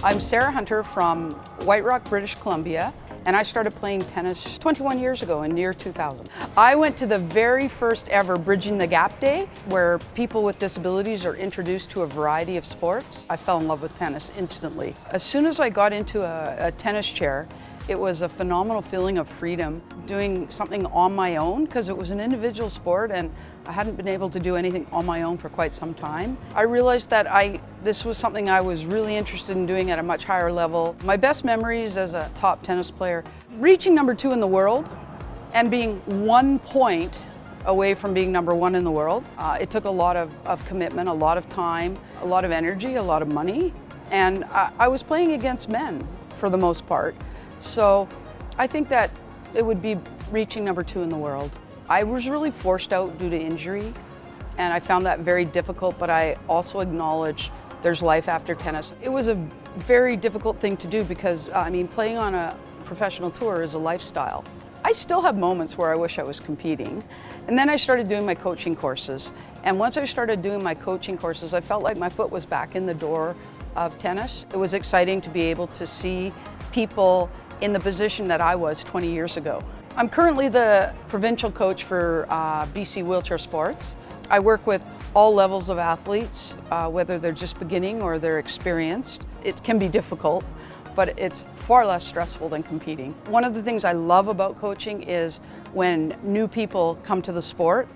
I'm Sarah Hunter from White Rock, British Columbia, and I started playing tennis 21 years ago in the year 2000. I went to the very first ever Bridging the Gap Day, where people with disabilities are introduced to a variety of sports. I fell in love with tennis instantly. As soon as I got into a tennis chair, it was a phenomenal feeling of freedom, doing something on my own, because it was an individual sport and I hadn't been able to do anything on my own for quite some time. I realized that this was something I was really interested in doing at a much higher level. My best memories as a top tennis player, reaching number 2 in the world and being 1 point away from being number 1 in the world. It took a lot of commitment, a lot of time, a lot of energy, a lot of money, and I was playing against men for the most part. So I think that it would be reaching number 2 in the world. I was really forced out due to injury, and I found that very difficult, but I also acknowledge there's life after tennis. It was a very difficult thing to do because, playing on a professional tour is a lifestyle. I still have moments where I wish I was competing. And then I started doing my coaching courses. And once I started doing my coaching courses, I felt like my foot was back in the door of tennis. It was exciting to be able to see people in the position that I was 20 years ago. I'm currently the provincial coach for BC Wheelchair Sports. I work with all levels of athletes, whether they're just beginning or they're experienced. It can be difficult, but it's far less stressful than competing. One of the things I love about coaching is when new people come to the sport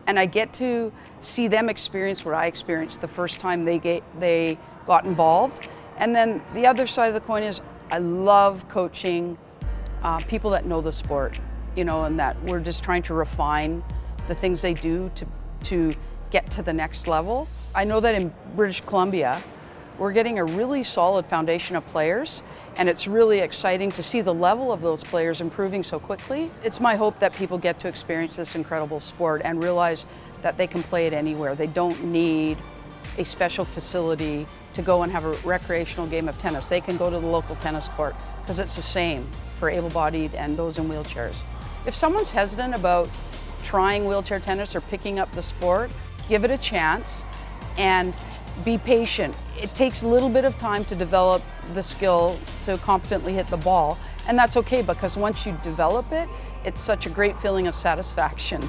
and I get to see them experience what I experienced the first time they got involved. And then the other side of the coin is I love coaching people that know the sport, and that we're just trying to refine the things they do to get to the next level. I know that in British Columbia, we're getting a really solid foundation of players, and it's really exciting to see the level of those players improving so quickly. It's my hope that people get to experience this incredible sport and realize that they can play it anywhere. They don't need a special facility to go and have a recreational game of tennis. They can go to the local tennis court because it's the same for able-bodied and those in wheelchairs. If someone's hesitant about trying wheelchair tennis or picking up the sport, give it a chance and be patient. It takes a little bit of time to develop the skill to competently hit the ball, and that's okay because once you develop it, it's such a great feeling of satisfaction.